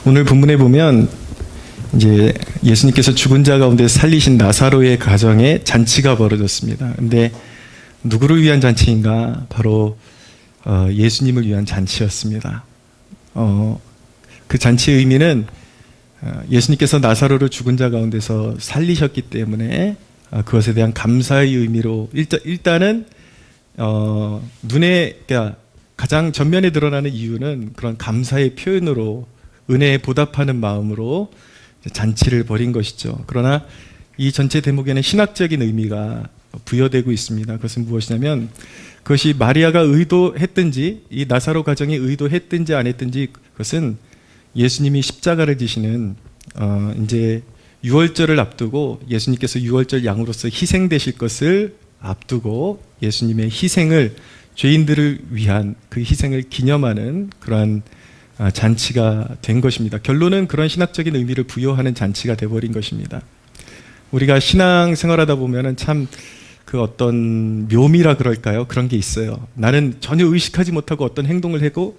오늘 본문에 보면 이제 예수님께서 죽은 자 가운데 살리신 나사로의 가정에 잔치가 벌어졌습니다. 근데 누구를 위한 잔치인가? 바로 예수님을 위한 잔치였습니다. 그 잔치의 의미는 예수님께서 나사로를 죽은 자 가운데서 살리셨기 때문에 그것에 대한 감사의 의미로 일단은 눈에 그러니까 가장 전면에 드러나는 이유는 그런 감사의 표현으로 은혜에 보답하는 마음으로 잔치를 벌인 것이죠. 그러나 이 전체 대목에는 신학적인 의미가 부여되고 있습니다. 그것은 무엇이냐면 그것이 마리아가 의도했든지 이 나사로 가정이 의도했든지 안 했든지 그것은 예수님이 십자가를 지시는 이제 유월절을 앞두고 예수님께서 유월절 양으로서 희생되실 것을 앞두고 예수님의 희생을 죄인들을 위한 그 희생을 기념하는 그러한 잔치가 된 것입니다. 결론은 그런 신학적인 의미를 부여하는 잔치가 되어버린 것입니다. 우리가 신앙 생활하다 보면은 참 그 어떤 묘미라 그럴까요? 그런 게 있어요. 나는 전혀 의식하지 못하고 어떤 행동을 하고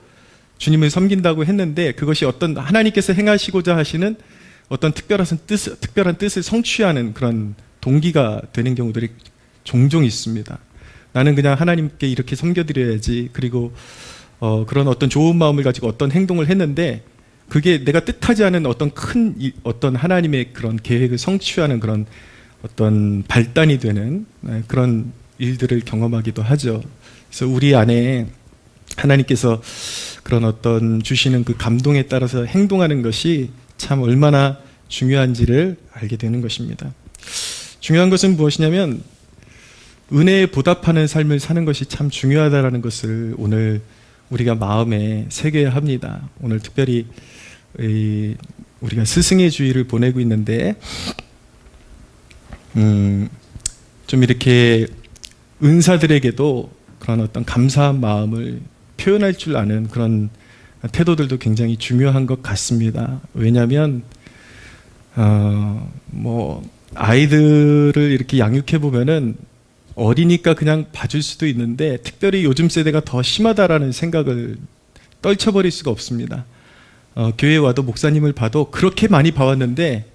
주님을 섬긴다고 했는데 그것이 어떤 하나님께서 행하시고자 하시는 어떤 특별한 뜻을 성취하는 그런 동기가 되는 경우들이 종종 있습니다. 나는 그냥 하나님께 이렇게 섬겨드려야지. 그리고 그런 어떤 좋은 마음을 가지고 어떤 행동을 했는데 그게 내가 뜻하지 않은 어떤 어떤 하나님의 그런 계획을 성취하는 그런 어떤 발단이 되는 그런 일들을 경험하기도 하죠. 그래서 우리 안에 하나님께서 그런 어떤 주시는 그 감동에 따라서 행동하는 것이 참 얼마나 중요한지를 알게 되는 것입니다. 중요한 것은 무엇이냐면 은혜에 보답하는 삶을 사는 것이 참 중요하다는 것을 오늘 우리가 마음에 새겨야 합니다. 오늘 특별히 우리가 스승의 주일을 보내고 있는데 좀 이렇게 은사들에게도 그런 어떤 감사한 마음을 표현할 줄 아는 그런 태도들도 굉장히 중요한 것 같습니다. 왜냐하면 뭐 아이들을 이렇게 양육해 보면은 어리니까 그냥 봐줄 수도 있는데 특별히 요즘 세대가 더 심하다라는 생각을 떨쳐버릴 수가 없습니다. 교회에 와도 목사님을 봐도 그렇게 많이 봐왔는데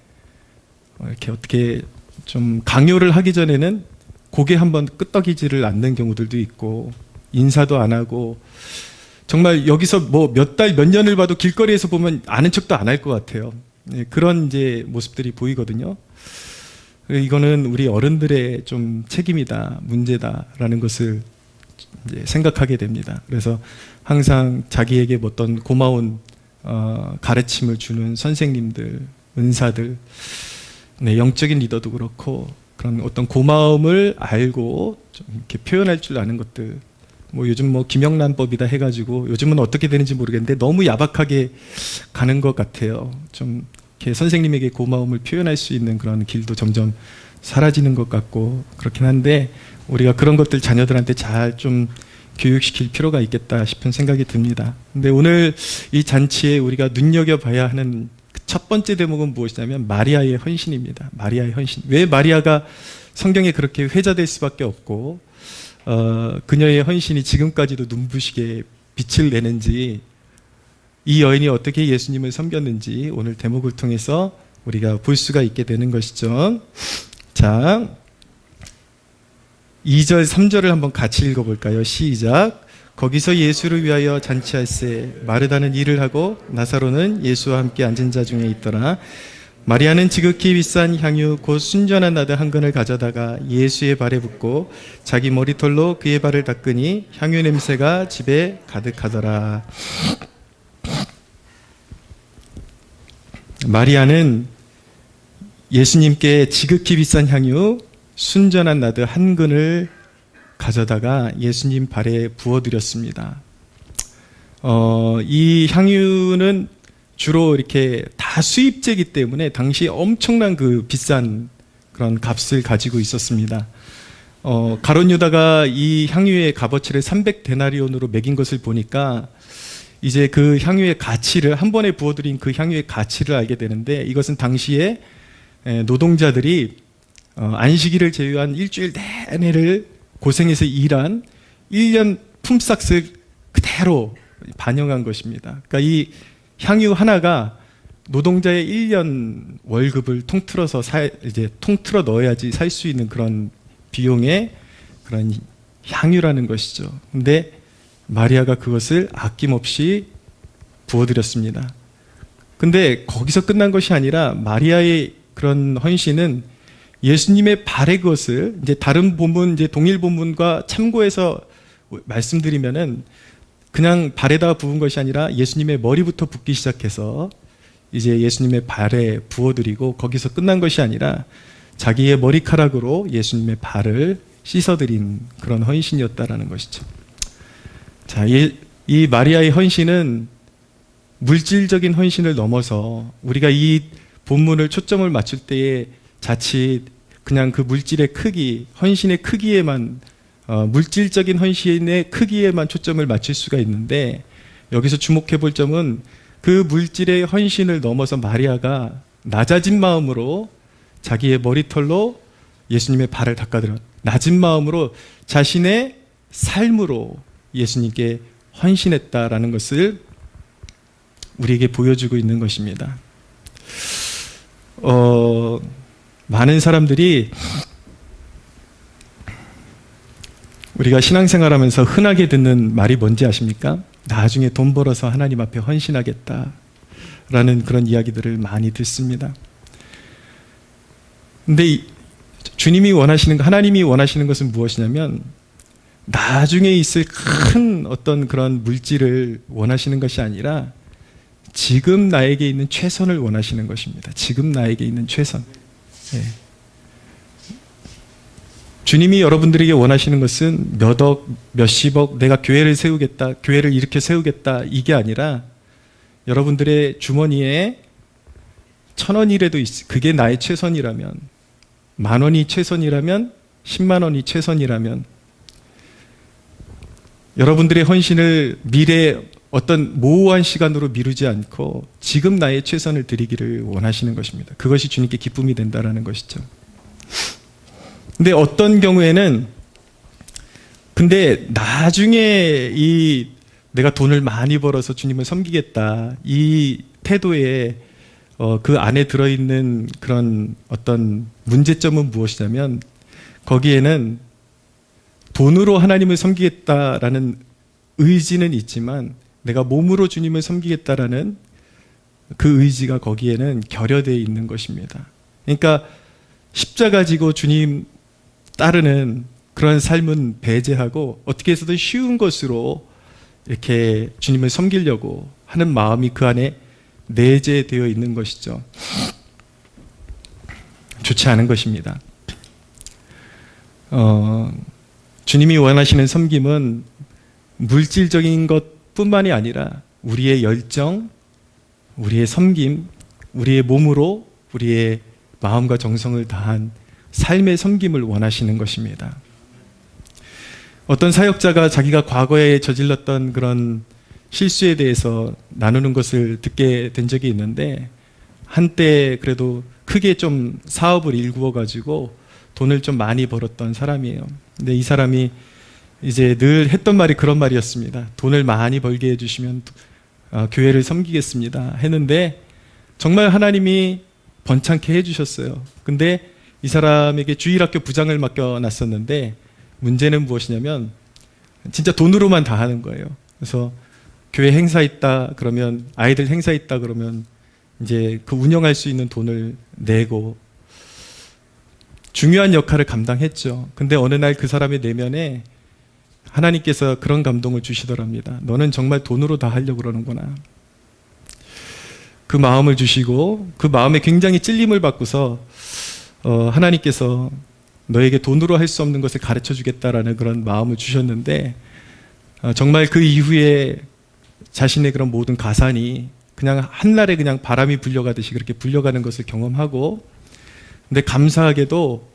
이렇게 어떻게 좀 강요를 하기 전에는 고개 한번 끄덕이지를 않는 경우들도 있고 인사도 안 하고 정말 여기서 뭐 몇 달, 몇 년을 봐도 길거리에서 보면 아는 척도 안 할 것 같아요. 그런 이제 모습들이 보이거든요. 이거는 우리 어른들의 좀 책임이다, 문제다라는 것을 이제 생각하게 됩니다. 그래서 항상 자기에게 어떤 고마운 가르침을 주는 선생님들, 은사들, 영적인 리더도 그렇고 그런 어떤 고마움을 알고 좀 이렇게 표현할 줄 아는 것들. 뭐 요즘 뭐 김영란법이다 해가지고 요즘은 어떻게 되는지 모르겠는데 너무 야박하게 가는 것 같아요. 좀 이렇게 선생님에게 고마움을 표현할 수 있는 그런 길도 점점 사라지는 것 같고 그렇긴 한데 우리가 그런 것들 자녀들한테 잘 좀 교육시킬 필요가 있겠다 싶은 생각이 듭니다. 근데 오늘 이 잔치에 우리가 눈여겨봐야 하는 첫 번째 대목은 무엇이냐면 마리아의 헌신입니다. 마리아의 헌신. 왜 마리아가 성경에 그렇게 회자될 수밖에 없고 그녀의 헌신이 지금까지도 눈부시게 빛을 내는지 이 여인이 어떻게 예수님을 섬겼는지 오늘 대목을 통해서 우리가 볼 수가 있게 되는 것이죠. 자, 2절, 3절을 한번 같이 읽어볼까요? 시작. 거기서 예수를 위하여 잔치할세 마르다는 일을 하고 나사로는 예수와 함께 앉은 자 중에 있더라. 마리아는 지극히 비싼 향유 곧 순전한 나드 한 근을 가져다가 예수의 발에 붓고 자기 머리털로 그의 발을 닦으니 향유 냄새가 집에 가득하더라. 마리아는 예수님께 지극히 비싼 향유 순전한 나드 한 근을 가져다가 예수님 발에 부어드렸습니다. 이 향유는 주로 이렇게 다 수입제이기 때문에 당시 엄청난 그 비싼 그런 값을 가지고 있었습니다. 가룟 유다가 이 향유의 값어치를 300데나리온으로 매긴 것을 보니까 이제 그 향유의 가치를 한 번에 부어드린 그 향유의 가치를 알게 되는데 이것은 당시에 노동자들이 안식일을 제외한 일주일 내내를 고생해서 일한 1년 품삯을 그대로 반영한 것입니다. 그러니까 이 향유 하나가 노동자의 1년 월급을 이제 통틀어 넣어야지 살 수 있는 그런 비용의 그런 향유라는 것이죠. 근데 마리아가 그것을 아낌없이 부어드렸습니다. 근데 거기서 끝난 것이 아니라 마리아의 그런 헌신은 예수님의 발의 그것을 이제 다른 본문, 이제 동일 본문과 참고해서 말씀드리면은 그냥 발에다 부은 것이 아니라 예수님의 머리부터 붓기 시작해서 이제 예수님의 발에 부어드리고 거기서 끝난 것이 아니라 자기의 머리카락으로 예수님의 발을 씻어드린 그런 헌신이었다라는 것이죠. 자, 이 마리아의 헌신은 물질적인 헌신을 넘어서 우리가 이 본문을 초점을 맞출 때에 자칫 그냥 그 물질의 크기, 헌신의 크기에만 물질적인 헌신의 크기에만 초점을 맞출 수가 있는데 여기서 주목해 볼 점은 그 물질의 헌신을 넘어서 마리아가 낮아진 마음으로 자기의 머리털로 예수님의 발을 닦아드려 낮은 마음으로 자신의 삶으로 예수님께 헌신했다라는 것을 우리에게 보여주고 있는 것입니다. 많은 사람들이 우리가 신앙생활하면서 흔하게 듣는 말이 뭔지 아십니까? 나중에 돈 벌어서 하나님 앞에 헌신하겠다라는 그런 이야기들을 많이 듣습니다. 근데 하나님이 원하시는 것은 무엇이냐면 나중에 있을 큰 어떤 그런 물질을 원하시는 것이 아니라 지금 나에게 있는 최선을 원하시는 것입니다. 지금 나에게 있는 최선. 예. 주님이 여러분들에게 원하시는 것은 몇억, 몇십억, 내가 교회를 세우겠다, 교회를 이렇게 세우겠다, 이게 아니라 여러분들의 주머니에 1,000원이라도 그게 나의 최선이라면, 10,000원이 최선이라면, 10만 원이 최선이라면, 여러분들의 헌신을 미래에 어떤 모호한 시간으로 미루지 않고 지금 나의 최선을 드리기를 원하시는 것입니다. 그것이 주님께 기쁨이 된다라는 것이죠. 근데 어떤 경우에는 근데 나중에 내가 돈을 많이 벌어서 주님을 섬기겠다 이 태도에 그 안에 들어있는 그런 어떤 문제점은 무엇이냐면 거기에는 돈으로 하나님을 섬기겠다라는 의지는 있지만 내가 몸으로 주님을 섬기겠다라는 그 의지가 거기에는 결여되어 있는 것입니다. 그러니까 십자가 지고 주님 따르는 그런 삶은 배제하고 어떻게 해서든 쉬운 것으로 이렇게 주님을 섬기려고 하는 마음이 그 안에 내재되어 있는 것이죠. 좋지 않은 것입니다. 주님이 원하시는 섬김은 물질적인 것뿐만이 아니라 우리의 열정, 우리의 섬김, 우리의 몸으로 우리의 마음과 정성을 다한 삶의 섬김을 원하시는 것입니다. 어떤 사역자가 자기가 과거에 저질렀던 그런 실수에 대해서 나누는 것을 듣게 된 적이 있는데 한때 그래도 크게 좀 사업을 일구어 가지고 돈을 좀 많이 벌었던 사람이에요. 근데 이 사람이 이제 늘 했던 말이 그런 말이었습니다. 돈을 많이 벌게 해주시면 교회를 섬기겠습니다 했는데 정말 하나님이 번창케 해주셨어요. 근데 이 사람에게 주일학교 부장을 맡겨놨었는데 문제는 무엇이냐면 진짜 돈으로만 다 하는 거예요. 그래서 교회 행사 있다 그러면 아이들 행사 있다 그러면 이제 그 운영할 수 있는 돈을 내고 중요한 역할을 감당했죠. 근데 어느 날 그 사람의 내면에 하나님께서 그런 감동을 주시더랍니다. 너는 정말 돈으로 다 하려고 그러는구나. 그 마음을 주시고 그 마음에 굉장히 찔림을 받고서 하나님께서 너에게 돈으로 할 수 없는 것을 가르쳐 주겠다라는 그런 마음을 주셨는데 정말 그 이후에 자신의 그런 모든 가산이 그냥 한날에 그냥 바람이 불려가듯이 그렇게 불려가는 것을 경험하고 근데 감사하게도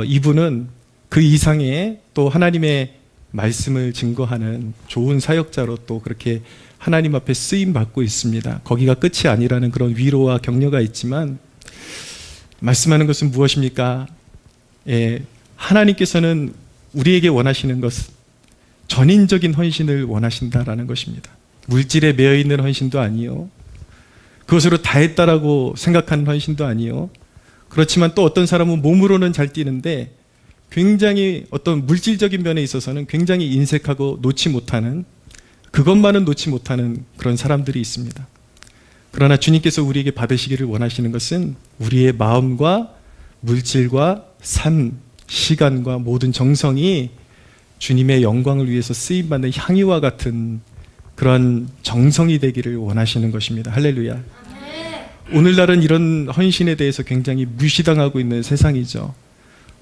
이분은 그 이상의 또 하나님의 말씀을 증거하는 좋은 사역자로 또 그렇게 하나님 앞에 쓰임 받고 있습니다. 거기가 끝이 아니라는 그런 위로와 격려가 있지만 말씀하는 것은 무엇입니까? 하나님께서는 우리에게 원하시는 것은 전인적인 헌신을 원하신다라는 것입니다. 물질에 매여 있는 헌신도 아니요. 그것으로 다 했다라고 생각하는 헌신도 아니요. 그렇지만 또 어떤 사람은 몸으로는 잘 뛰는데 굉장히 어떤 물질적인 면에 있어서는 굉장히 인색하고 놓지 못하는, 그것만은 놓지 못하는 그런 사람들이 있습니다. 그러나 주님께서 우리에게 받으시기를 원하시는 것은 우리의 마음과 물질과 삶, 시간과 모든 정성이 주님의 영광을 위해서 쓰임받는 향유와 같은 그런 정성이 되기를 원하시는 것입니다. 할렐루야. 오늘날은 이런 헌신에 대해서 굉장히 무시당하고 있는 세상이죠.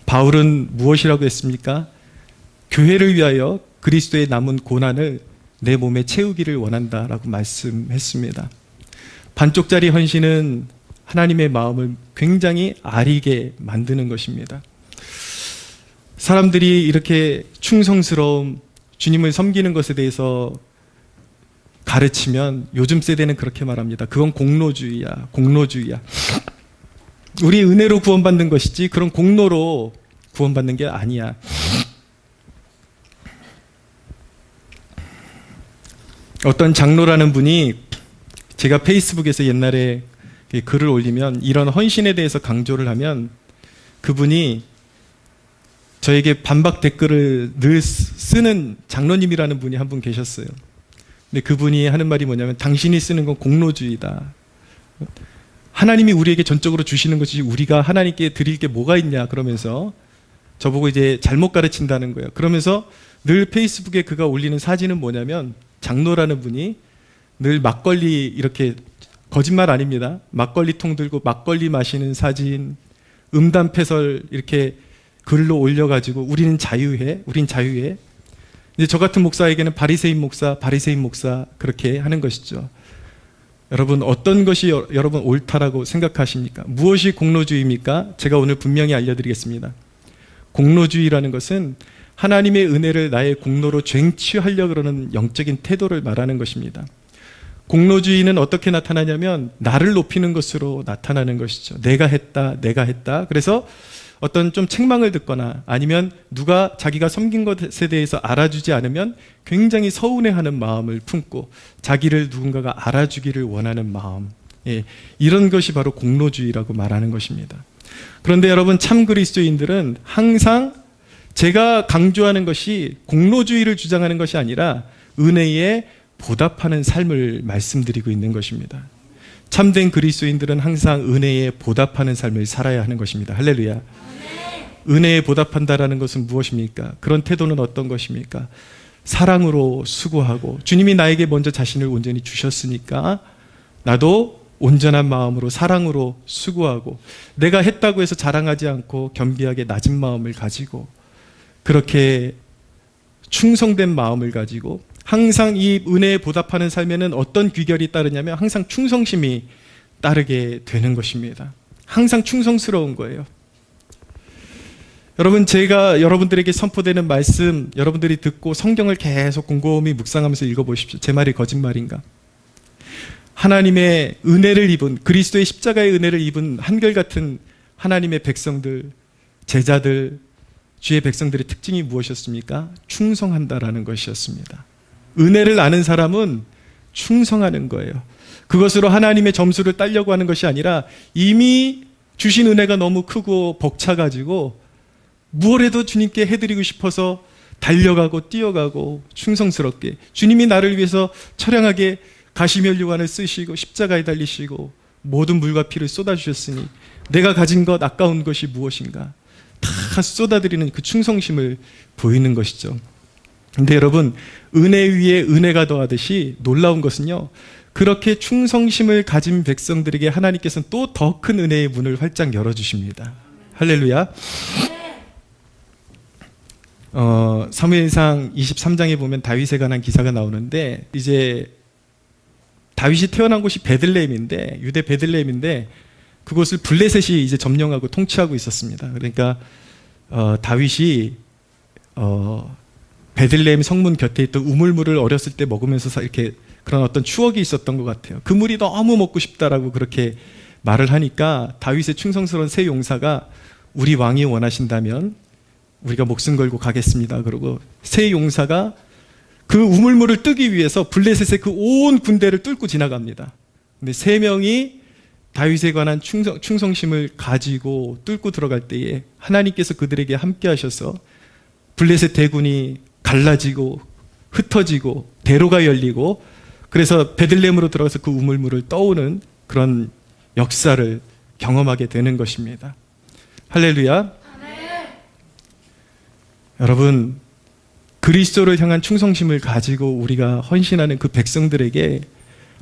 바울은 무엇이라고 했습니까? 교회를 위하여 그리스도의 남은 고난을 내 몸에 채우기를 원한다라고 말씀했습니다. 반쪽짜리 헌신은 하나님의 마음을 굉장히 아리게 만드는 것입니다. 사람들이 이렇게 충성스러움, 주님을 섬기는 것에 대해서 가르치면 요즘 세대는 그렇게 말합니다. 그건 공로주의야, 공로주의야. 우리 은혜로 구원받는 것이지 그런 공로로 구원받는 게 아니야. 어떤 장로라는 분이 제가 페이스북에서 옛날에 글을 올리면 이런 헌신에 대해서 강조를 하면 그분이 저에게 반박 댓글을 늘 쓰는 장로님이라는 분이 한 분 계셨어요. 근데 그분이 하는 말이 뭐냐면 당신이 쓰는 건 공로주의다. 하나님이 우리에게 전적으로 주시는 것이 우리가 하나님께 드릴 게 뭐가 있냐 그러면서 저보고 이제 잘못 가르친다는 거예요. 그러면서 늘 페이스북에 그가 올리는 사진은 뭐냐면 장로라는 분이 늘 막걸리 이렇게, 거짓말 아닙니다, 막걸리 통 들고 막걸리 마시는 사진, 음담패설 이렇게 글로 올려가지고 우리는 자유해, 우린 자유해. 이제 저 같은 목사에게는 바리새인 목사 그렇게 하는 것이죠. 여러분 어떤 것이 여러분 옳다라고 생각하십니까? 무엇이 공로주의입니까? 제가 오늘 분명히 알려드리겠습니다. 공로주의라는 것은 하나님의 은혜를 나의 공로로 쟁취하려고 그러는 영적인 태도를 말하는 것입니다. 공로주의는 어떻게 나타나냐면 나를 높이는 것으로 나타나는 것이죠. 내가 했다. 그래서 어떤 좀 책망을 듣거나 아니면 누가 자기가 섬긴 것에 대해서 알아주지 않으면 굉장히 서운해하는 마음을 품고 자기를 누군가가 알아주기를 원하는 마음, 이런 것이 바로 공로주의라고 말하는 것입니다. 그런데 여러분 참 그리스도인들은 항상 제가 강조하는 것이 공로주의를 주장하는 것이 아니라 은혜에 보답하는 삶을 말씀드리고 있는 것입니다. 참된 그리스도인들은 항상 은혜에 보답하는 삶을 살아야 하는 것입니다. 할렐루야. 은혜에 보답한다라는 것은 무엇입니까? 그런 태도는 어떤 것입니까? 사랑으로 수고하고, 주님이 나에게 먼저 자신을 온전히 주셨으니까 나도 온전한 마음으로 사랑으로 수고하고, 내가 했다고 해서 자랑하지 않고 겸비하게 낮은 마음을 가지고, 그렇게 충성된 마음을 가지고 항상 이 은혜에 보답하는 삶에는 어떤 귀결이 따르냐면 항상 충성심이 따르게 되는 것입니다. 항상 충성스러운 거예요. 여러분, 제가 여러분들에게 선포되는 말씀 여러분들이 듣고 성경을 계속 곰곰이 묵상하면서 읽어보십시오. 제 말이 거짓말인가? 하나님의 은혜를 입은, 그리스도의 십자가의 은혜를 입은 한결같은 하나님의 백성들, 제자들, 주의 백성들의 특징이 무엇이었습니까? 충성한다라는 것이었습니다. 은혜를 아는 사람은 충성하는 거예요. 그것으로 하나님의 점수를 따려고 하는 것이 아니라 이미 주신 은혜가 너무 크고 벅차가지고 무엇 해도 주님께 해드리고 싶어서 달려가고 뛰어가고 충성스럽게, 주님이 나를 위해서 처량하게 가시면류관을 쓰시고 십자가에 달리시고 모든 물과 피를 쏟아주셨으니 내가 가진 것 아까운 것이 무엇인가, 다 쏟아드리는 그 충성심을 보이는 것이죠. 근데 여러분, 은혜 위에 은혜가 더하듯이 놀라운 것은요, 그렇게 충성심을 가진 백성들에게 하나님께서는 또 더 큰 은혜의 문을 활짝 열어주십니다. 할렐루야. 사무엘상 23장에 보면 다윗에 관한 기사가 나오는데, 이제 다윗이 태어난 곳이 베들레헴인데, 유대 베들레헴인데 그곳을 블레셋이 이제 점령하고 통치하고 있었습니다. 그러니까 다윗이 베들레헴 성문 곁에 있던 우물물을 어렸을 때 먹으면서 이렇게 그런 어떤 추억이 있었던 것 같아요. 그 물이 너무 먹고 싶다라고 그렇게 말을 하니까 다윗의 충성스러운 새 용사가 우리 왕이 원하신다면 우리가 목숨 걸고 가겠습니다. 그러고 새 용사가 그 우물물을 뜨기 위해서 블레셋의 그 온 군대를 뚫고 지나갑니다. 근데 세 명이 다윗에 관한 충성심을 가지고 뚫고 들어갈 때에 하나님께서 그들에게 함께 하셔서 블레셋 대군이 갈라지고 흩어지고 대로가 열리고 그래서 베들레헴으로 들어가서 그 우물물을 떠오는 그런 역사를 경험하게 되는 것입니다. 할렐루야. 여러분, 그리스도를 향한 충성심을 가지고 우리가 헌신하는 그 백성들에게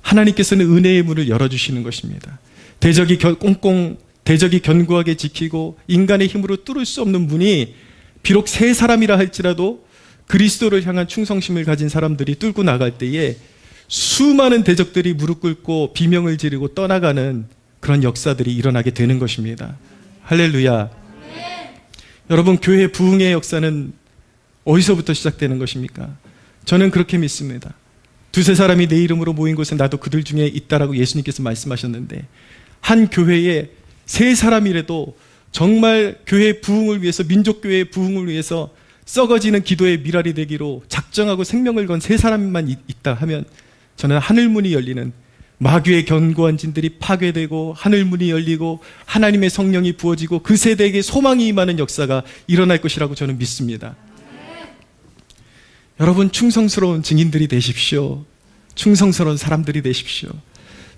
하나님께서는 은혜의 문을 열어주시는 것입니다. 대적이 견고하게 지키고 인간의 힘으로 뚫을 수 없는 문이 비록 세 사람이라 할지라도 그리스도를 향한 충성심을 가진 사람들이 뚫고 나갈 때에 수많은 대적들이 무릎 꿇고 비명을 지르고 떠나가는 그런 역사들이 일어나게 되는 것입니다. 할렐루야. 여러분, 교회 부흥의 역사는 어디서부터 시작되는 것입니까? 저는 그렇게 믿습니다. 두세 사람이 내 이름으로 모인 곳에 나도 그들 중에 있다라고 예수님께서 말씀하셨는데 한 교회에 세 사람이라도 정말 교회 부흥을 위해서, 민족교회의 부흥을 위해서 썩어지는 기도의 미랄이 되기로 작정하고 생명을 건 세 사람만 있다 하면 저는 하늘문이 열리는, 마귀의 견고한 진들이 파괴되고 하늘문이 열리고 하나님의 성령이 부어지고 그 세대에게 소망이 임하는 역사가 일어날 것이라고 저는 믿습니다. 여러분, 충성스러운 증인들이 되십시오. 충성스러운 사람들이 되십시오.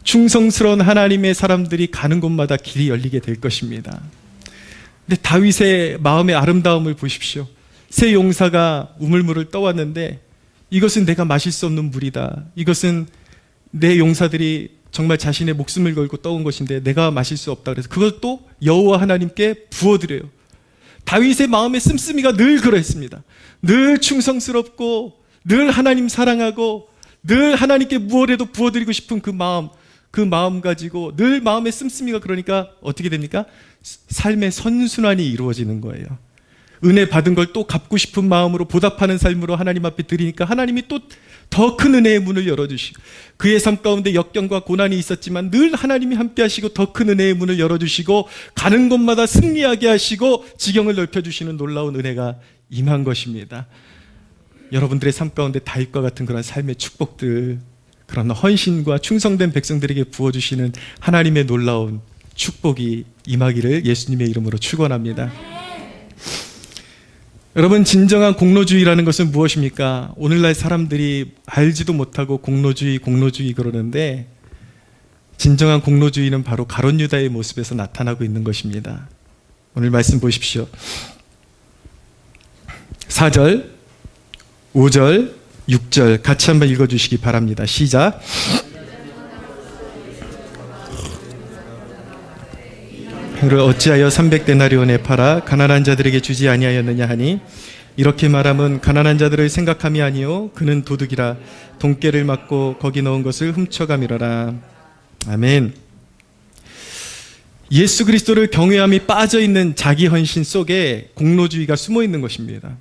충성스러운 하나님의 사람들이 가는 곳마다 길이 열리게 될 것입니다. 근데 다윗의 마음의 아름다움을 보십시오. 새 용사가 우물물을 떠왔는데 이것은 내가 마실 수 없는 물이다. 이것은 내 용사들이 정말 자신의 목숨을 걸고 떠온 것인데 내가 마실 수 없다. 그래서 그것도 여호와 하나님께 부어드려요. 다윗의 마음의 씀씀이가 늘 그랬습니다. 늘 충성스럽고 늘 하나님 사랑하고 늘 하나님께 무엇에도 부어드리고 싶은 그 마음 가지고 늘 마음의 씀씀이가, 그러니까 어떻게 됩니까? 삶의 선순환이 이루어지는 거예요. 은혜 받은 걸 또 갚고 싶은 마음으로 보답하는 삶으로 하나님 앞에 드리니까 하나님이 또 더 큰 은혜의 문을 열어주시고, 그의 삶 가운데 역경과 고난이 있었지만 늘 하나님이 함께 하시고 더 큰 은혜의 문을 열어주시고 가는 곳마다 승리하게 하시고 지경을 넓혀주시는 놀라운 은혜가 임한 것입니다. 여러분들의 삶 가운데 다윗과 같은 그런 삶의 축복들, 그런 헌신과 충성된 백성들에게 부어주시는 하나님의 놀라운 축복이 임하기를 예수님의 이름으로 축원합니다. 여러분, 진정한 공로주의라는 것은 무엇입니까? 오늘날 사람들이 알지도 못하고 공로주의 그러는데 진정한 공로주의는 바로 가룟 유다의 모습에서 나타나고 있는 것입니다. 오늘 말씀 보십시오. 4절, 5절, 6절 같이 한번 읽어주시기 바랍니다. 시작. 그를 어찌하여 300데나리온에 팔아 가난한 자들에게 주지 아니하였느냐 하니, 이렇게 말함은 가난한 자들을 생각함이 아니요 그는 도둑이라 돈깨를 맞고 거기 넣은 것을 훔쳐가미러라. 아멘. 예수 그리스도를 경외함이 빠져있는 자기 헌신 속에 공로주의가 숨어있는 것입니다.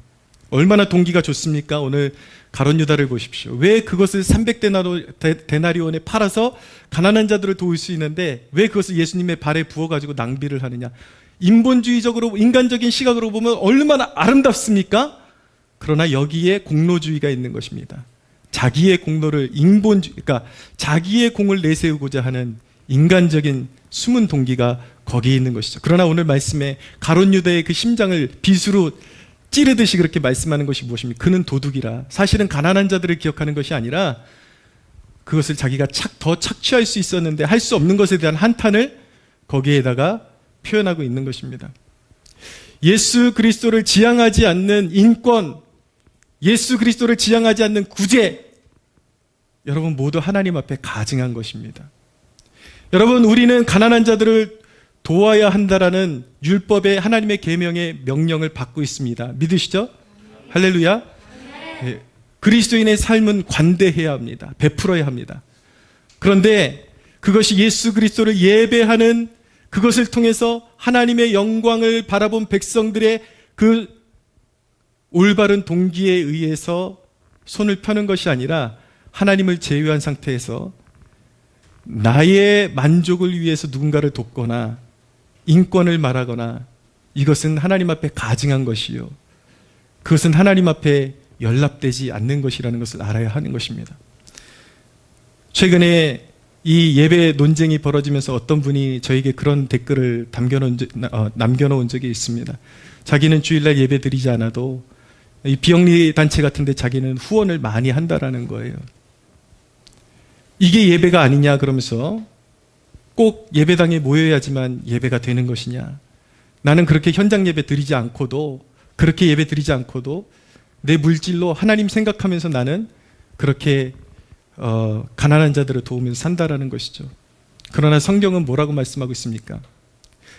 얼마나 동기가 좋습니까? 오늘 가룟 유다를 보십시오. 왜 그것을 300데나리온에 팔아서 가난한 자들을 도울 수 있는데 왜 그것을 예수님의 발에 부어가지고 낭비를 하느냐? 인본주의적으로, 인간적인 시각으로 보면 얼마나 아름답습니까? 그러나 여기에 공로주의가 있는 것입니다. 자기의 공로를 그러니까 자기의 공을 내세우고자 하는 인간적인 숨은 동기가 거기에 있는 것이죠. 그러나 오늘 말씀에 가룟 유다의 그 심장을 빗으로 찌르듯이 그렇게 말씀하는 것이 무엇입니까? 그는 도둑이라. 사실은 가난한 자들을 기억하는 것이 아니라 그것을 자기가 더 착취할 수 있었는데 할 수 없는 것에 대한 한탄을 거기에다가 표현하고 있는 것입니다. 예수 그리스도를 지향하지 않는 인권, 예수 그리스도를 지향하지 않는 구제, 여러분 모두 하나님 앞에 가증한 것입니다. 여러분, 우리는 가난한 자들을 도와야 한다라는 율법의 하나님의 계명의 명령을 받고 있습니다. 믿으시죠? 할렐루야. 네. 그리스도인의 삶은 관대해야 합니다. 베풀어야 합니다. 그런데 그것이 예수 그리스도를 예배하는, 그것을 통해서 하나님의 영광을 바라본 백성들의 그 올바른 동기에 의해서 손을 펴는 것이 아니라 하나님을 제외한 상태에서 나의 만족을 위해서 누군가를 돕거나 인권을 말하거나, 이것은 하나님 앞에 가증한 것이요, 그것은 하나님 앞에 연락되지 않는 것이라는 것을 알아야 하는 것입니다. 최근에 이 예배 논쟁이 벌어지면서 어떤 분이 저에게 그런 댓글을 남겨놓은 적이 있습니다. 자기는 주일날 예배 드리지 않아도 이 비영리 단체 같은데 자기는 후원을 많이 한다라는 거예요. 이게 예배가 아니냐 그러면서 꼭 예배당에 모여야지만 예배가 되는 것이냐. 나는 그렇게 현장 예배 드리지 않고도, 그렇게 예배 드리지 않고도 내 물질로 하나님 생각하면서 나는 그렇게 가난한 자들을 도우면서 산다라는 것이죠. 그러나 성경은 뭐라고 말씀하고 있습니까?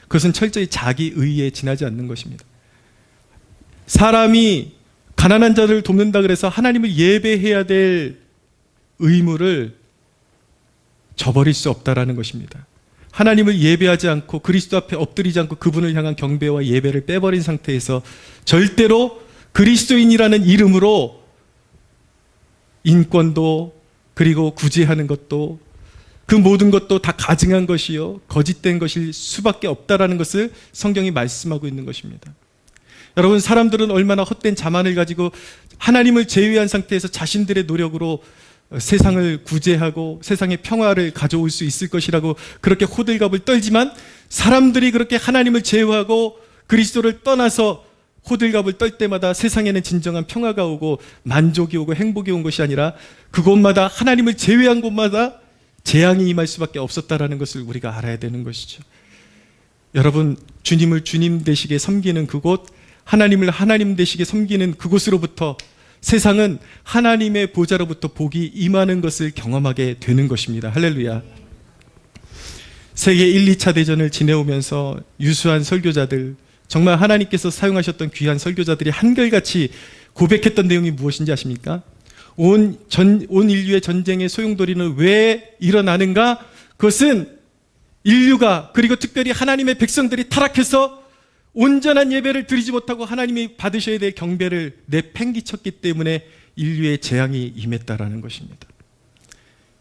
그것은 철저히 자기 의에 지나지 않는 것입니다. 사람이 가난한 자들을 돕는다 그래서 하나님을 예배해야 될 의무를 저버릴 수 없다라는 것입니다. 하나님을 예배하지 않고 그리스도 앞에 엎드리지 않고 그분을 향한 경배와 예배를 빼버린 상태에서 절대로 그리스도인이라는 이름으로 인권도 그리고 구제하는 것도 그 모든 것도 다 가증한 것이요 거짓된 것일 수밖에 없다라는 것을 성경이 말씀하고 있는 것입니다. 여러분, 사람들은 얼마나 헛된 자만을 가지고 하나님을 제외한 상태에서 자신들의 노력으로 세상을 구제하고 세상의 평화를 가져올 수 있을 것이라고 그렇게 호들갑을 떨지만, 사람들이 그렇게 하나님을 제외하고 그리스도를 떠나서 호들갑을 떨 때마다 세상에는 진정한 평화가 오고 만족이 오고 행복이 온 것이 아니라 그곳마다, 하나님을 제외한 곳마다 재앙이 임할 수밖에 없었다라는 것을 우리가 알아야 되는 것이죠. 여러분, 주님을 주님 되시게 섬기는 그곳, 하나님을 하나님 되시게 섬기는 그곳으로부터 세상은 하나님의 보좌로부터 복이 임하는 것을 경험하게 되는 것입니다. 할렐루야. 세계 1, 2차 대전을 지내오면서 유수한 설교자들, 정말 하나님께서 사용하셨던 귀한 설교자들이 한결같이 고백했던 내용이 무엇인지 아십니까? 온 인류의 전쟁의 소용돌이는 왜 일어나는가? 그것은 인류가, 그리고 특별히 하나님의 백성들이 타락해서 온전한 예배를 드리지 못하고 하나님이 받으셔야 될 경배를 내팽개쳤기 때문에 인류의 재앙이 임했다라는 것입니다.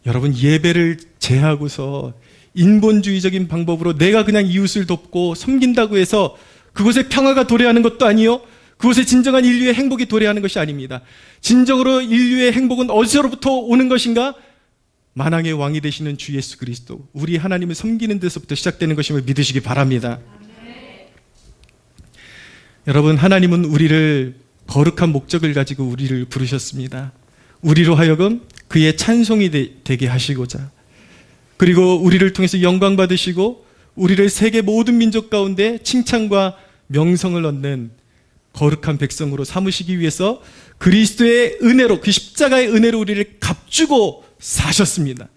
여러분, 예배를 제하고서 인본주의적인 방법으로 내가 그냥 이웃을 돕고 섬긴다고 해서 그곳에 평화가 도래하는 것도 아니요, 그곳에 진정한 인류의 행복이 도래하는 것이 아닙니다. 진정으로 인류의 행복은 어디서부터 오는 것인가? 만왕의 왕이 되시는 주 예수 그리스도, 우리 하나님을 섬기는 데서부터 시작되는 것임을 믿으시기 바랍니다. 여러분, 하나님은 우리를 거룩한 목적을 가지고 우리를 부르셨습니다. 우리로 하여금 그의 찬송이 되게 하시고자, 그리고 우리를 통해서 영광 받으시고 우리를 세계 모든 민족 가운데 칭찬과 명성을 얻는 거룩한 백성으로 삼으시기 위해서 그리스도의 은혜로, 그 십자가의 은혜로 우리를 값주고 사셨습니다.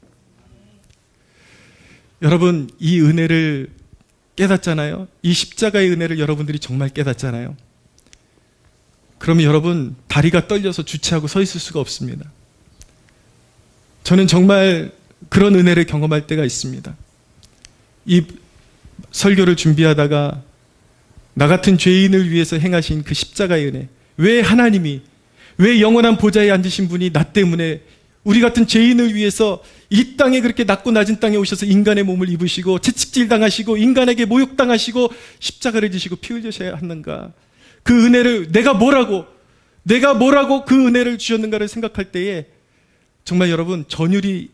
여러분, 이 은혜를 깨닫잖아요. 이 십자가의 은혜를 여러분들이 정말 깨닫잖아요. 그러면 여러분, 다리가 떨려서 주체하고 서 있을 수가 없습니다. 저는 정말 그런 은혜를 경험할 때가 있습니다. 이 설교를 준비하다가 나 같은 죄인을 위해서 행하신 그 십자가의 은혜, 왜 하나님이, 왜 영원한 보좌에 앉으신 분이 나 때문에, 우리 같은 죄인을 위해서 이 땅에, 그렇게 낮고 낮은 땅에 오셔서 인간의 몸을 입으시고 채찍질 당하시고 인간에게 모욕당하시고 십자가를 지시고 피 흘리셔야 하는가? 그 은혜를 내가 뭐라고 그 은혜를 주셨는가를 생각할 때에 정말 여러분, 전율이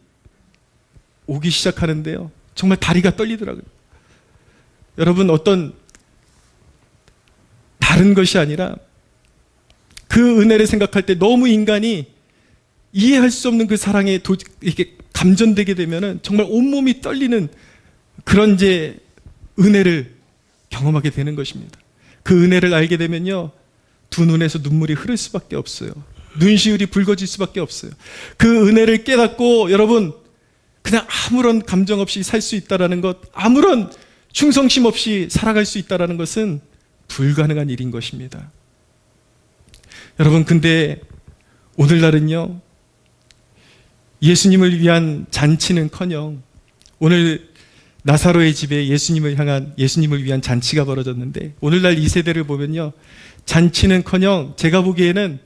오기 시작하는데요, 정말 다리가 떨리더라고요. 여러분, 어떤 다른 것이 아니라 그 은혜를 생각할 때 너무 인간이 이해할 수 없는 그 사랑에 이렇게 감전되게 되면은 정말 온몸이 떨리는 그런 이제 은혜를 경험하게 되는 것입니다. 그 은혜를 알게 되면요, 두 눈에서 눈물이 흐를 수밖에 없어요. 눈시울이 붉어질 수밖에 없어요. 그 은혜를 깨닫고 여러분, 그냥 아무런 감정 없이 살 수 있다라는 것, 아무런 충성심 없이 살아갈 수 있다라는 것은 불가능한 일인 것입니다. 여러분, 근데 오늘날은요, 예수님을 위한 잔치는커녕, 오늘 나사로의 집에 예수님을 위한 잔치가 벌어졌는데, 오늘날 이 세대를 보면요, 잔치는커녕 제가 보기에는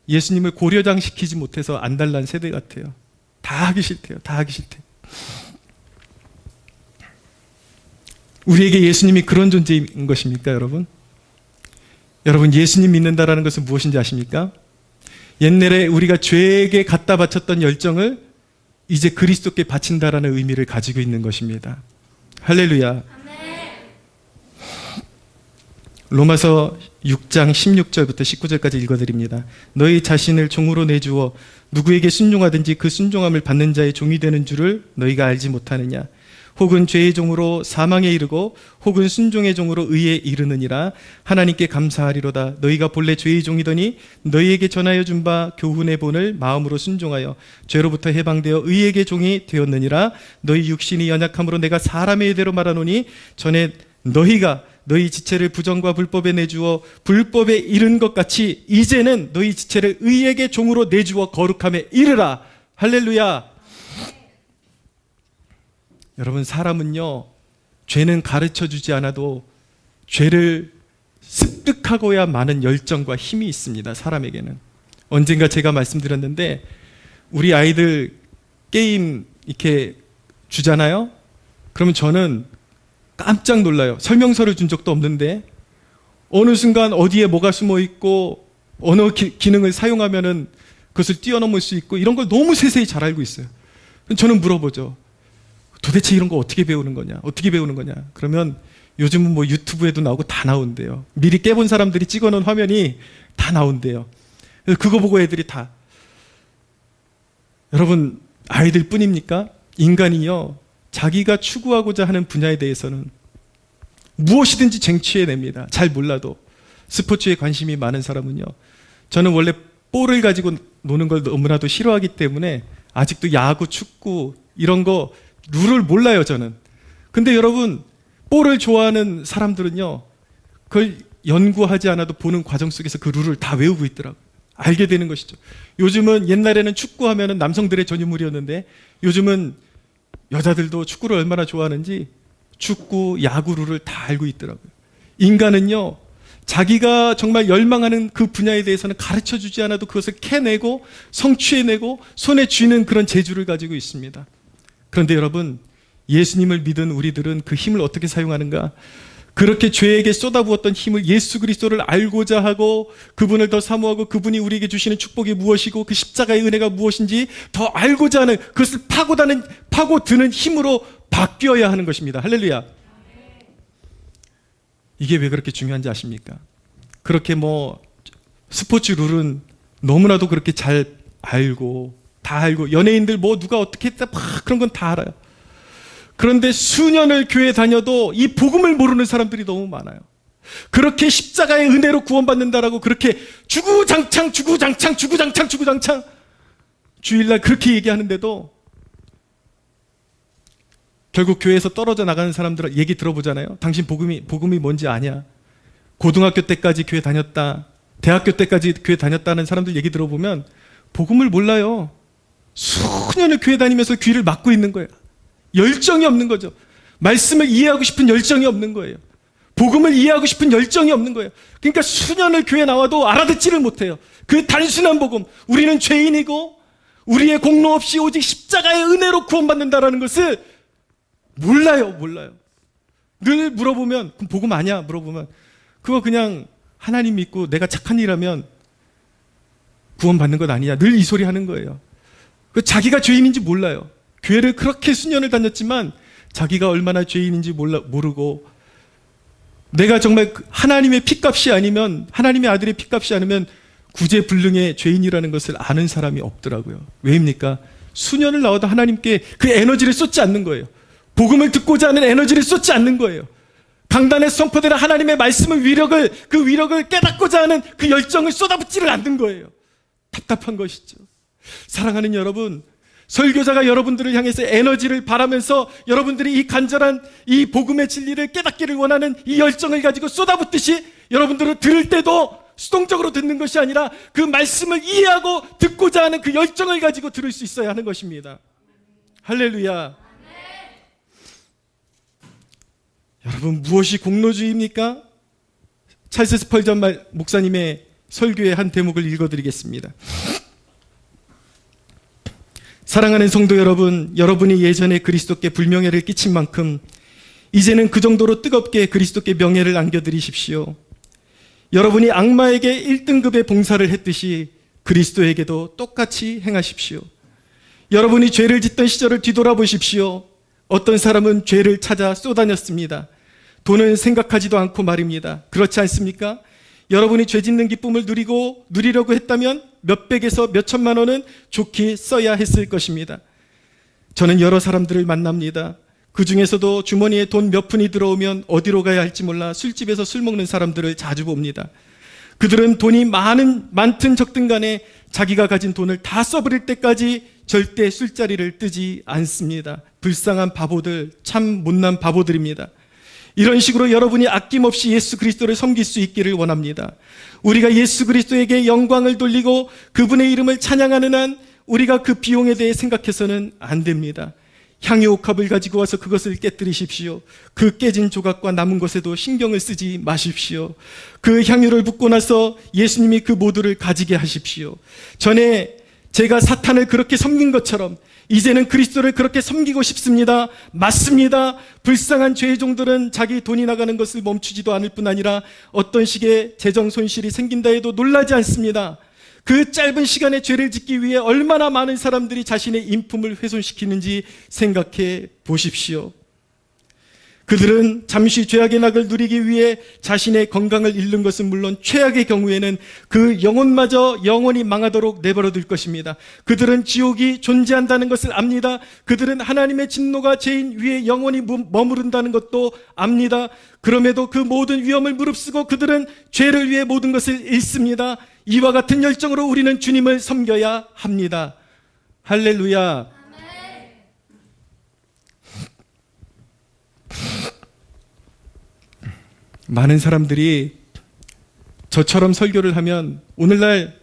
예수님을 고려장시키지 못해서 안달난 세대 같아요. 다 하기 싫대요. 다 하기 싫대요. 우리에게 예수님이 그런 존재인 것입니까, 여러분? 여러분, 예수님 믿는다라는 것은 무엇인지 아십니까? 옛날에 우리가 죄에게 갖다 바쳤던 열정을 이제 그리스도께 바친다라는 의미를 가지고 있는 것입니다. 할렐루야. 로마서 6장 16절부터 19절까지 읽어드립니다. 너희 자신을 종으로 내주어 누구에게 순종하든지 그 순종함을 받는 자의 종이 되는 줄을 너희가 알지 못하느냐. 혹은 죄의 종으로 사망에 이르고 혹은 순종의 종으로 의에 이르느니라. 하나님께 감사하리로다. 너희가 본래 죄의 종이더니 너희에게 전하여 준 바 교훈의 본을 마음으로 순종하여 죄로부터 해방되어 의에게 종이 되었느니라. 너희 육신이 연약함으로 내가 사람의 의대로 말하노니 전에 너희가 너희 지체를 부정과 불법에 내주어 불법에 이른 것 같이 이제는 너희 지체를 의에게 종으로 내주어 거룩함에 이르라. 할렐루야. 여러분, 사람은요, 죄는 가르쳐주지 않아도 죄를 습득하고야 많은 열정과 힘이 있습니다. 사람에게는. 언젠가 제가 말씀드렸는데 우리 아이들 게임 이렇게 주잖아요. 그러면 저는 깜짝 놀라요. 설명서를 준 적도 없는데 어느 순간 어디에 뭐가 숨어 있고 어느 기능을 사용하면은 그것을 뛰어넘을 수 있고 이런 걸 너무 세세히 잘 알고 있어요. 저는 물어보죠. 도대체 이런 거 어떻게 배우는 거냐? 어떻게 배우는 거냐? 그러면 요즘은 뭐 유튜브에도 나오고 다 나온대요. 미리 깨본 사람들이 찍어놓은 화면이 다 나온대요. 그래서 그거 보고 애들이 다. 여러분, 아이들 뿐입니까? 인간이요, 자기가 추구하고자 하는 분야에 대해서는 무엇이든지 쟁취해냅니다. 잘 몰라도. 스포츠에 관심이 많은 사람은요. 저는 원래 볼을 가지고 노는 걸 너무나도 싫어하기 때문에 아직도 야구, 축구 이런 거 룰을 몰라요, 저는. 근데 여러분, 볼을 좋아하는 사람들은요, 그걸 연구하지 않아도 보는 과정 속에서 그 룰을 다 외우고 있더라고요. 알게 되는 것이죠. 요즘은, 옛날에는 축구하면은 남성들의 전유물이었는데 요즘은 여자들도 축구를 얼마나 좋아하는지 축구, 야구 룰을 다 알고 있더라고요. 인간은요, 자기가 정말 열망하는 그 분야에 대해서는 가르쳐주지 않아도 그것을 캐내고 성취해내고 손에 쥐는 그런 재주를 가지고 있습니다. 그런데 여러분, 예수님을 믿은 우리들은 그 힘을 어떻게 사용하는가? 그렇게 죄에게 쏟아부었던 힘을 예수 그리스도를 알고자 하고 그분을 더 사모하고 그분이 우리에게 주시는 축복이 무엇이고 그 십자가의 은혜가 무엇인지 더 알고자 하는, 그것을 파고드는 힘으로 바뀌어야 하는 것입니다. 할렐루야. 이게 왜 그렇게 중요한지 아십니까? 그렇게 뭐 스포츠 룰은 너무나도 그렇게 잘 알고 다 알고 연예인들 뭐 누가 어떻게 했다 막 그런 건 다 알아요. 그런데 수년을 교회 다녀도 이 복음을 모르는 사람들이 너무 많아요. 그렇게 십자가의 은혜로 구원받는다라고 그렇게 주구장창 주일날 그렇게 얘기하는데도 결국 교회에서 떨어져 나가는 사람들 얘기 들어보잖아요. 당신 복음이 뭔지 아냐? 고등학교 때까지 교회 다녔다, 대학교 때까지 교회 다녔다는 사람들 얘기 들어보면 복음을 몰라요. 수년을 교회 다니면서 귀를 막고 있는 거예요. 열정이 없는 거죠. 말씀을 이해하고 싶은 열정이 없는 거예요. 복음을 이해하고 싶은 열정이 없는 거예요. 그러니까 수년을 교회 나와도 알아듣지를 못해요. 그 단순한 복음, 우리는 죄인이고 우리의 공로 없이 오직 십자가의 은혜로 구원받는다라는 것을 몰라요. 늘 물어보면 그럼 복음 아니야? 물어보면 그거 그냥 하나님 믿고 내가 착한 일하면 구원받는 것 아니냐? 늘 이 소리 하는 거예요. 자기가 죄인인지 몰라요. 교회를 그렇게 수년을 다녔지만 자기가 얼마나 죄인인지 모르고 내가 정말 하나님의 핏값이 아니면, 하나님의 아들의 핏값이 아니면 구제불능의 죄인이라는 것을 아는 사람이 없더라고요. 왜입니까? 수년을 나와도 하나님께 그 에너지를 쏟지 않는 거예요. 복음을 듣고자 하는 에너지를 쏟지 않는 거예요. 강단에서 선포되는 하나님의 말씀의 그 위력을 깨닫고자 하는 그 열정을 쏟아붓지를 않는 거예요. 답답한 것이죠. 사랑하는 여러분, 설교자가 여러분들을 향해서 에너지를 바라면서 여러분들이 이 간절한 이 복음의 진리를 깨닫기를 원하는 이 열정을 가지고 쏟아붓듯이 여러분들은 들을 때도 수동적으로 듣는 것이 아니라 그 말씀을 이해하고 듣고자 하는 그 열정을 가지고 들을 수 있어야 하는 것입니다. 할렐루야. 여러분, 무엇이 공로주의입니까? 찰스 스펄전 목사님의 설교의 한 대목을 읽어드리겠습니다. 사랑하는 성도 여러분, 여러분이 예전에 그리스도께 불명예를 끼친 만큼 이제는 그 정도로 뜨겁게 그리스도께 명예를 안겨드리십시오. 여러분이 악마에게 1등급의 봉사를 했듯이 그리스도에게도 똑같이 행하십시오. 여러분이 죄를 짓던 시절을 뒤돌아보십시오. 어떤 사람은 죄를 찾아 쏘다녔습니다. 돈은 생각하지도 않고 말입니다. 그렇지 않습니까? 여러분이 죄 짓는 기쁨을 누리려고 했다면 몇백에서 몇천만 원은 좋게 써야 했을 것입니다. 저는 여러 사람들을 만납니다. 그 중에서도 주머니에 돈 몇 푼이 들어오면 어디로 가야 할지 몰라 술집에서 술 먹는 사람들을 자주 봅니다. 그들은 돈이 많든 적든 간에 자기가 가진 돈을 다 써버릴 때까지 절대 술자리를 뜨지 않습니다. 불쌍한 바보들, 참 못난 바보들입니다. 이런 식으로 여러분이 아낌없이 예수 그리스도를 섬길 수 있기를 원합니다. 우리가 예수 그리스도에게 영광을 돌리고 그분의 이름을 찬양하는 한 우리가 그 비용에 대해 생각해서는 안 됩니다. 향유옥합을 가지고 와서 그것을 깨뜨리십시오. 그 깨진 조각과 남은 것에도 신경을 쓰지 마십시오. 그 향유를 붓고 나서 예수님이 그 모두를 가지게 하십시오. 전에 제가 사탄을 그렇게 섬긴 것처럼 이제는 그리스도를 그렇게 섬기고 싶습니다. 맞습니다. 불쌍한 죄의 종들은 자기 돈이 나가는 것을 멈추지도 않을 뿐 아니라 어떤 식의 재정 손실이 생긴다 해도 놀라지 않습니다. 그 짧은 시간에 죄를 짓기 위해 얼마나 많은 사람들이 자신의 인품을 훼손시키는지 생각해 보십시오. 그들은 잠시 죄악의 낙을 누리기 위해 자신의 건강을 잃는 것은 물론 최악의 경우에는 그 영혼마저 영원히 망하도록 내버려둘 것입니다. 그들은 지옥이 존재한다는 것을 압니다. 그들은 하나님의 진노가 죄인 위에 영원히 머무른다는 것도 압니다. 그럼에도 그 모든 위험을 무릅쓰고 그들은 죄를 위해 모든 것을 잃습니다. 이와 같은 열정으로 우리는 주님을 섬겨야 합니다. 할렐루야. 많은 사람들이 저처럼 설교를 하면 오늘날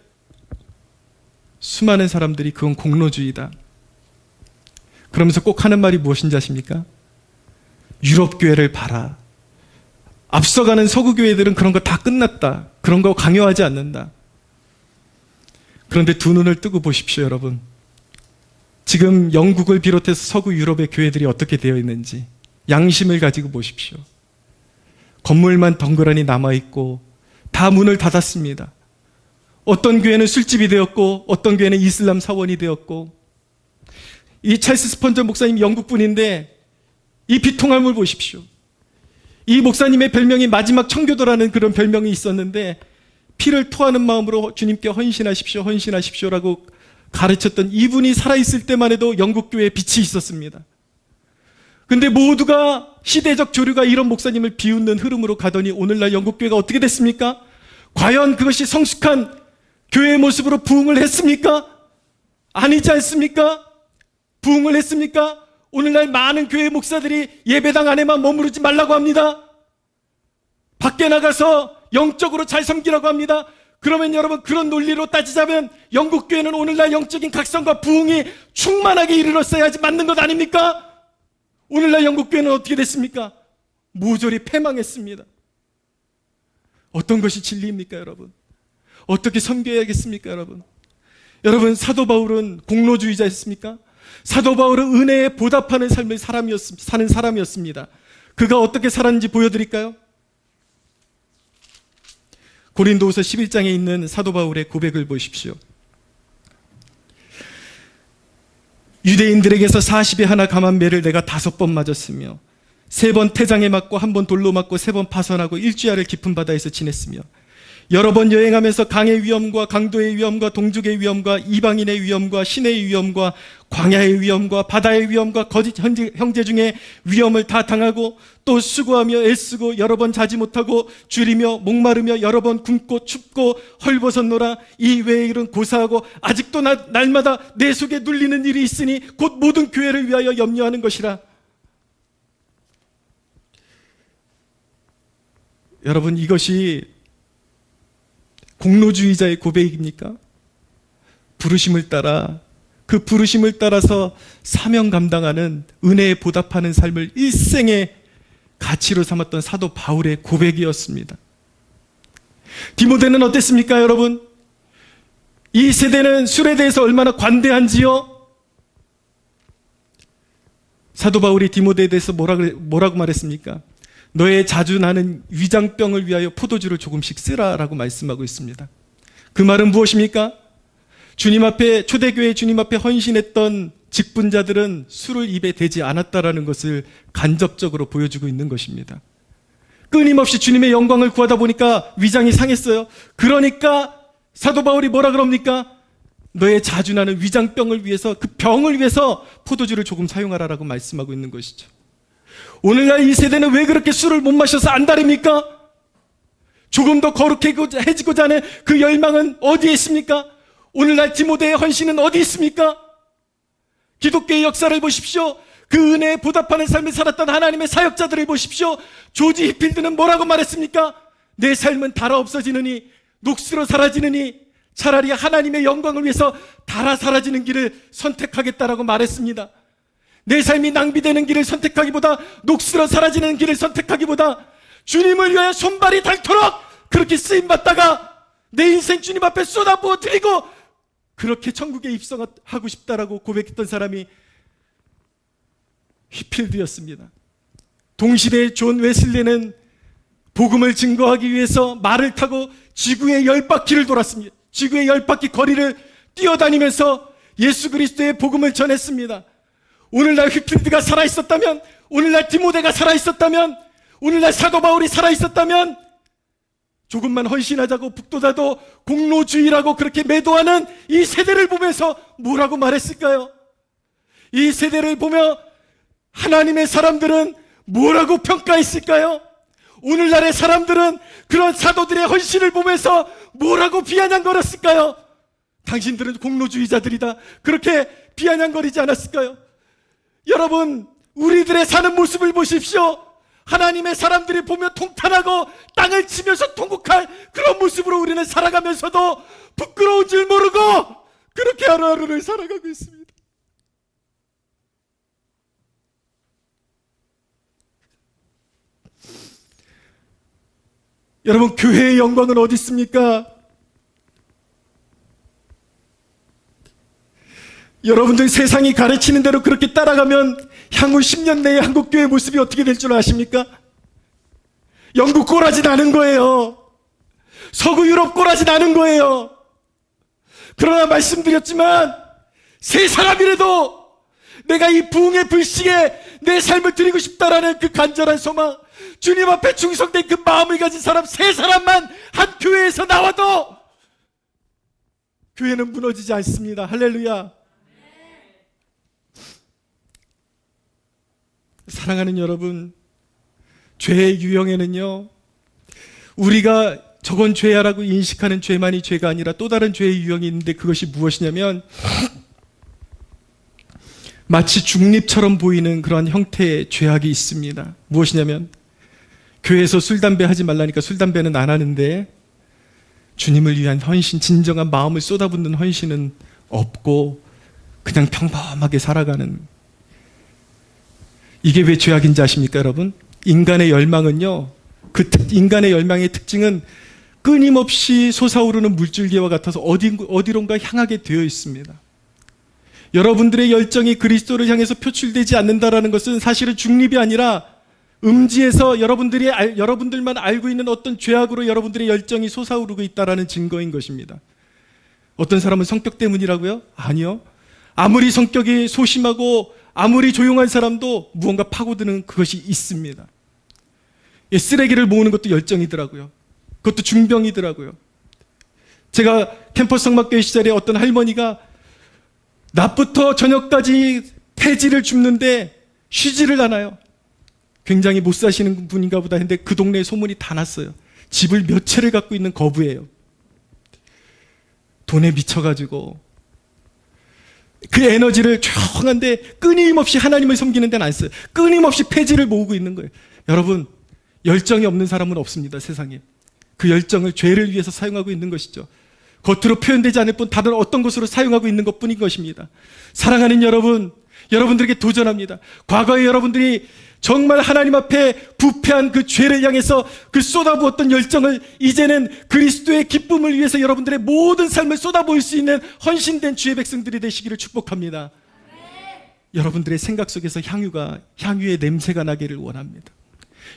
수많은 사람들이 그건 공로주의다. 그러면서 꼭 하는 말이 무엇인지 아십니까? 유럽 교회를 봐라. 앞서가는 서구 교회들은 그런 거 다 끝났다. 그런 거 강요하지 않는다. 그런데 두 눈을 뜨고 보십시오, 여러분. 지금 영국을 비롯해서 서구 유럽의 교회들이 어떻게 되어 있는지 양심을 가지고 보십시오. 건물만 덩그러니 남아있고 다 문을 닫았습니다. 어떤 교회는 술집이 되었고 어떤 교회는 이슬람 사원이 되었고, 이 찰스 스펀저 목사님 영국 분인데 이 비통함을 보십시오. 이 목사님의 별명이 마지막 청교도라는 그런 별명이 있었는데 피를 토하는 마음으로 주님께 헌신하십시오, 헌신하십시오라고 가르쳤던 이분이 살아있을 때만 해도 영국 교회에 빛이 있었습니다. 근데 모두가 시대적 조류가 이런 목사님을 비웃는 흐름으로 가더니 오늘날 영국 교회가 어떻게 됐습니까? 과연 그것이 성숙한 교회의 모습으로 부흥을 했습니까? 아니지 않습니까? 부흥을 했습니까? 오늘날 많은 교회 목사들이 예배당 안에만 머무르지 말라고 합니다. 밖에 나가서 영적으로 잘 섬기라고 합니다. 그러면 여러분, 그런 논리로 따지자면 영국 교회는 오늘날 영적인 각성과 부흥이 충만하게 이르렀어야지 맞는 것 아닙니까? 오늘날 영국 교회는 어떻게 됐습니까? 모조리 패망했습니다. 어떤 것이 진리입니까, 여러분? 어떻게 섬겨야겠습니까, 여러분? 여러분, 사도 바울은 공로주의자였습니까? 사도 바울은 은혜에 보답하는 삶을 사는 사람이었습니다. 그가 어떻게 살았는지 보여드릴까요? 고린도후서 11장에 있는 사도 바울의 고백을 보십시오. 유대인들에게서 40에 하나 감한 매를 내가 5번 맞았으며 3번 태장에 맞고 1번 돌로 맞고 3번 파선하고 일주야를 깊은 바다에서 지냈으며 여러 번 여행하면서 강의 위험과 강도의 위험과 동족의 위험과 이방인의 위험과 신의 위험과 광야의 위험과 바다의 위험과 거짓 형제 중에 위험을 다 당하고 또 수고하며 애쓰고 여러 번 자지 못하고 줄이며 목마르며 여러 번 굶고 춥고 헐벗었노라. 이 외의 일은 고사하고 아직도 날마다 내 속에 눌리는 일이 있으니 곧 모든 교회를 위하여 염려하는 것이라. 여러분, 이것이 공로주의자의 고백입니까? 부르심을 따라, 그 부르심을 따라서 사명 감당하는, 은혜에 보답하는 삶을 일생의 가치로 삼았던 사도 바울의 고백이었습니다. 디모데는 어땠습니까, 여러분? 이 세대는 술에 대해서 얼마나 관대한지요? 사도 바울이 디모데에 대해서 뭐라고 말했습니까? 너의 자주 나는 위장병을 위하여 포도주를 조금씩 쓰라라고 말씀하고 있습니다. 그 말은 무엇입니까? 주님 앞에, 초대교회 주님 앞에 헌신했던 직분자들은 술을 입에 대지 않았다라는 것을 간접적으로 보여주고 있는 것입니다. 끊임없이 주님의 영광을 구하다 보니까 위장이 상했어요. 그러니까 사도 바울이 뭐라 그럽니까? 너의 자주나는 위장병을 위해서, 그 병을 위해서 포도주를 조금 사용하라라고 말씀하고 있는 것이죠. 오늘날 이 세대는 왜 그렇게 술을 못 마셔서 안달입니까? 조금 더 거룩해지고자 하는 그 열망은 어디에 있습니까? 오늘날 디모데의 헌신은 어디 있습니까? 기독교의 역사를 보십시오. 그 은혜에 보답하는 삶을 살았던 하나님의 사역자들을 보십시오. 조지 히필드는 뭐라고 말했습니까? 내 삶은 달아 없어지느니, 녹슬어 사라지느니 차라리 하나님의 영광을 위해서 달아 사라지는 길을 선택하겠다라고 말했습니다. 내 삶이 낭비되는 길을 선택하기보다, 녹슬어 사라지는 길을 선택하기보다 주님을 위하여 손발이 닳도록 그렇게 쓰임받다가 내 인생 주님 앞에 쏟아부어 드리고 그렇게 천국에 입성하고 싶다라고 고백했던 사람이 휘필드였습니다. 동시대의 존 웨슬리는 복음을 증거하기 위해서 말을 타고 지구의 10바퀴를 돌았습니다. 지구의 10바퀴 거리를 뛰어다니면서 예수 그리스도의 복음을 전했습니다. 오늘날 휘필드가 살아있었다면, 오늘날 디모데가 살아있었다면, 오늘날 사도 바울이 살아있었다면 조금만 헌신하자고 북돋아도 공로주의라고 그렇게 매도하는 이 세대를 보면서 뭐라고 말했을까요? 이 세대를 보며 하나님의 사람들은 뭐라고 평가했을까요? 오늘날의 사람들은 그런 사도들의 헌신을 보면서 뭐라고 비아냥거렸을까요? 당신들은 공로주의자들이다, 그렇게 비아냥거리지 않았을까요? 여러분, 우리들의 사는 모습을 보십시오. 하나님의 사람들이 보며 통탄하고 땅을 치면서 통곡할 그런 모습으로 우리는 살아가면서도 부끄러운 줄 모르고 그렇게 하루하루를 살아가고 있습니다. 여러분, 교회의 영광은 어디 있습니까? 여러분들 세상이 가르치는 대로 그렇게 따라가면 향후 10년 내에 한국교회의 모습이 어떻게 될 줄 아십니까? 영국 꼬라지 나는 거예요. 서구 유럽 꼬라지 나는 거예요. 그러나 말씀드렸지만 세 사람이라도 내가 이 부흥의 불씨에 내 삶을 드리고 싶다라는 그 간절한 소망, 주님 앞에 충성된 그 마음을 가진 사람 세 사람만 한 교회에서 나와도 교회는 무너지지 않습니다. 할렐루야. 사랑하는 여러분, 죄의 유형에는요, 우리가 저건 죄야라고 인식하는 죄만이 죄가 아니라 또 다른 죄의 유형이 있는데, 그것이 무엇이냐면 마치 중립처럼 보이는 그런 형태의 죄악이 있습니다. 무엇이냐면, 교회에서 술, 담배 하지 말라니까 술, 담배는 안 하는데 주님을 위한 헌신, 진정한 마음을 쏟아붓는 헌신은 없고 그냥 평범하게 살아가는, 이게 왜 죄악인지 아십니까, 여러분? 인간의 열망은요, 인간의 열망의 특징은 끊임없이 솟아오르는 물줄기와 같아서 어디론가 향하게 되어 있습니다. 여러분들의 열정이 그리스도를 향해서 표출되지 않는다라는 것은 사실은 중립이 아니라 음지에서 여러분들만 알고 있는 어떤 죄악으로 여러분들의 열정이 솟아오르고 있다라는 증거인 것입니다. 어떤 사람은 성격 때문이라고요? 아니요. 아무리 성격이 소심하고 아무리 조용한 사람도 무언가 파고드는 그것이 있습니다. 쓰레기를 모으는 것도 열정이더라고요. 그것도 중병이더라고요. 제가 캠퍼스 성막교회 시절에 어떤 할머니가 낮부터 저녁까지 폐지를 줍는데 쉬지를 않아요. 굉장히 못 사시는 분인가 보다 했는데 그 동네에 소문이 다 났어요. 집을 몇 채를 갖고 있는 거부예요. 돈에 미쳐가지고 그 에너지를 조용한데 끊임없이 하나님을 섬기는 데는 안 써요. 끊임없이 폐지를 모으고 있는 거예요. 여러분, 열정이 없는 사람은 없습니다, 세상에. 그 열정을 죄를 위해서 사용하고 있는 것이죠. 겉으로 표현되지 않을 뿐 다른 어떤 것으로 사용하고 있는 것뿐인 것입니다. 사랑하는 여러분, 여러분들에게 도전합니다. 과거에 여러분들이 정말 하나님 앞에 부패한 그 죄를 향해서 그 쏟아부었던 열정을 이제는 그리스도의 기쁨을 위해서 여러분들의 모든 삶을 쏟아부을 수 있는 헌신된 주의 백성들이 되시기를 축복합니다. 여러분들의 생각 속에서 향유의 냄새가 나기를 원합니다.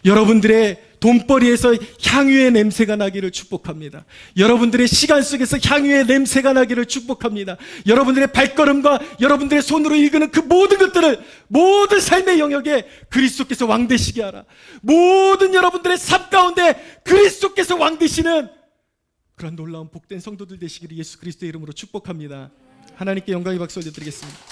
여러분들의 돈벌이에서 향유의 냄새가 나기를 축복합니다. 여러분들의 시간 속에서 향유의 냄새가 나기를 축복합니다. 여러분들의 발걸음과 여러분들의 손으로 읽는 그 모든 것들을 모든 삶의 영역에 그리스도께서 왕되시게 하라. 모든 여러분들의 삶 가운데 그리스도께서 왕되시는 그런 놀라운 복된 성도들 되시기를 예수 그리스도의 이름으로 축복합니다. 하나님께 영광의 박수 올려드리겠습니다.